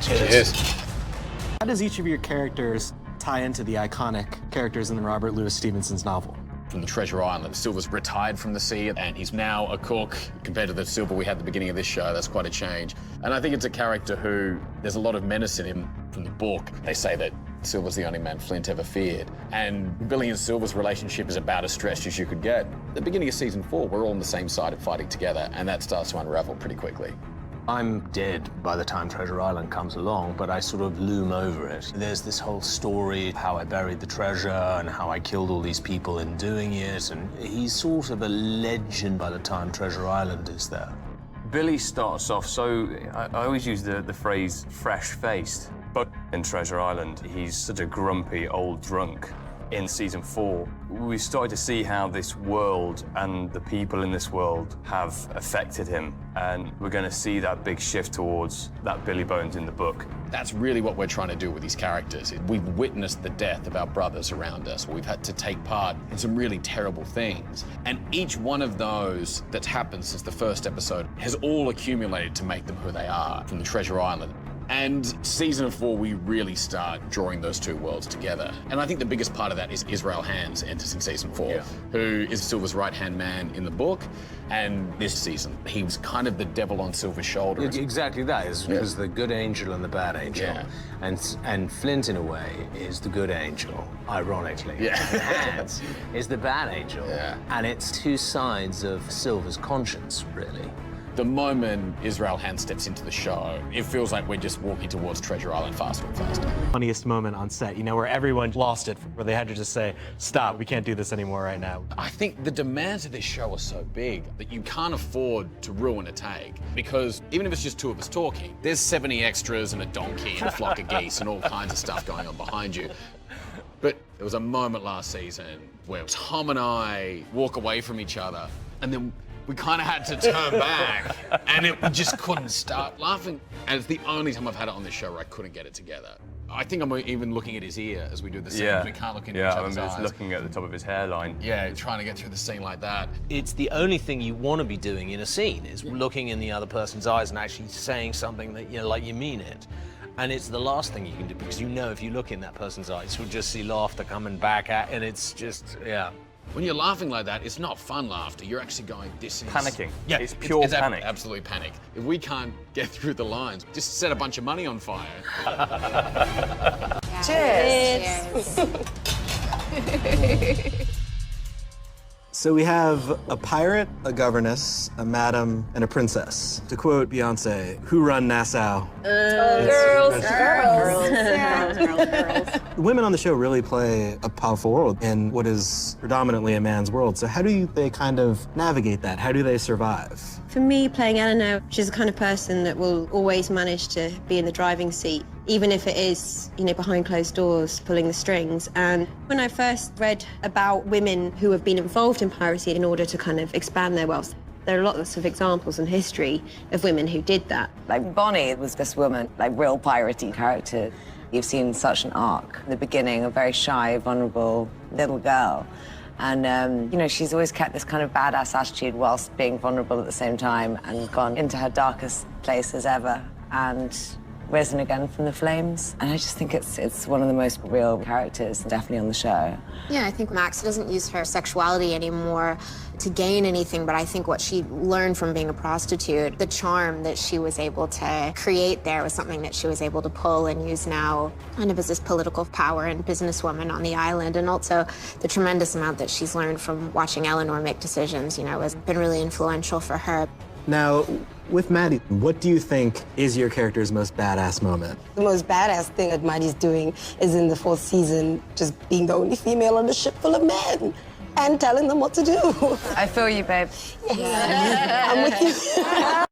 Cheers. How does each of your characters tie into the iconic characters in the Robert Louis Stevenson's novel? From the Treasure Island, Silver's retired from the sea and he's now a cook. Compared to the Silver we had at the beginning of this show, that's quite a change. And I think it's a character who, there's a lot of menace in him from the book. They say that Silver's the only man Flint ever feared. And Billy and Silver's relationship is about as stretched as you could get. At the beginning of season 4, we're all on the same side of fighting together, and that starts to unravel pretty quickly. I'm dead by the time Treasure Island comes along, but I sort of loom over it. There's this whole story, how I buried the treasure and how I killed all these people in doing it, and he's sort of a legend by the time Treasure Island is there. Billy starts off I always use the phrase fresh-faced, but in Treasure Island, he's such a grumpy old drunk. In season 4, we started to see how this world and the people in this world have affected him, and we're going to see that big shift towards that Billy Bones in the book. That's really what we're trying to do with these characters. We've witnessed the death of our brothers around us. We've had to take part in some really terrible things. And each one of those that's happened since the first episode has all accumulated to make them who they are from the Treasure Island. And season 4, we really start drawing those two worlds together. And I think the biggest part of that is Israel Hands enters in season 4, who is Silver's right-hand man in the book. And this season, he was kind of the devil on Silver's shoulder. Exactly that, is the good angel and the bad angel. Yeah. And Flint, in a way, is the good angel, ironically. Yeah. And Hands is the bad angel. Yeah. And it's two sides of Silver's conscience, really. The moment Israel Hands steps into the show, it feels like we're just walking towards Treasure Island faster and faster. Funniest moment on set, you know, where everyone lost it, where they had to just say, stop, we can't do this anymore right now. I think the demands of this show are so big that you can't afford to ruin a take, because even if it's just two of us talking, there's 70 extras and a donkey and a flock of geese and all kinds of stuff going on behind you. But there was a moment last season where Tom and I walk away from each other, and then we kind of had to turn back, and we just couldn't stop laughing. And it's the only time I've had it on this show where I couldn't get it together. I think I'm even looking at his ear as we do the scene. Yeah. We can't look into each I other's remember eyes. just looking at the top of his hairline. Yeah, trying to get through the scene like that. It's the only thing you want to be doing in a scene, is looking in the other person's eyes and actually saying something that, you know, like you mean it. And it's the last thing you can do, because you know if you look in that person's eyes, you'll just see laughter coming back at, and it's just, yeah. When you're laughing like that, it's not fun laughter. You're actually going, this is... Panicking. Yeah, it's pure panic. Absolutely panic. If we can't get through the lines, just set a bunch of money on fire. Cheers. So we have a pirate, a governess, a madam, and a princess. To quote Beyonce, who run Nassau? Girls. The women on the show really play a powerful role in what is predominantly a man's world. So how do they kind of navigate that? How do they survive? For me, playing Eleanor, she's the kind of person that will always manage to be in the driving seat, even if it is, you know, behind closed doors, pulling the strings. And when I first read about women who have been involved in piracy in order to kind of expand their wealth, there are lots of examples in history of women who did that. Like Bonnie was this woman, like real piratey character. You've seen such an arc. In the beginning, a very shy, vulnerable little girl. And, you know, she's always kept this kind of badass attitude whilst being vulnerable at the same time, and gone into her darkest places ever and risen again from the flames. And I just think it's one of the most real characters, definitely on the show. Yeah, I think Max doesn't use her sexuality anymore to gain anything, but I think what she learned from being a prostitute, the charm that she was able to create there was something that she was able to pull and use now kind of as this political power and businesswoman on the island, and also the tremendous amount that she's learned from watching Eleanor make decisions, you know, has been really influential for her. Now, with Maddie, what do you think is your character's most badass moment? The most badass thing that Maddie's doing is in the 4th season, just being the only female on a ship full of men and telling them what to do. I feel you, babe. Yes. I'm with you.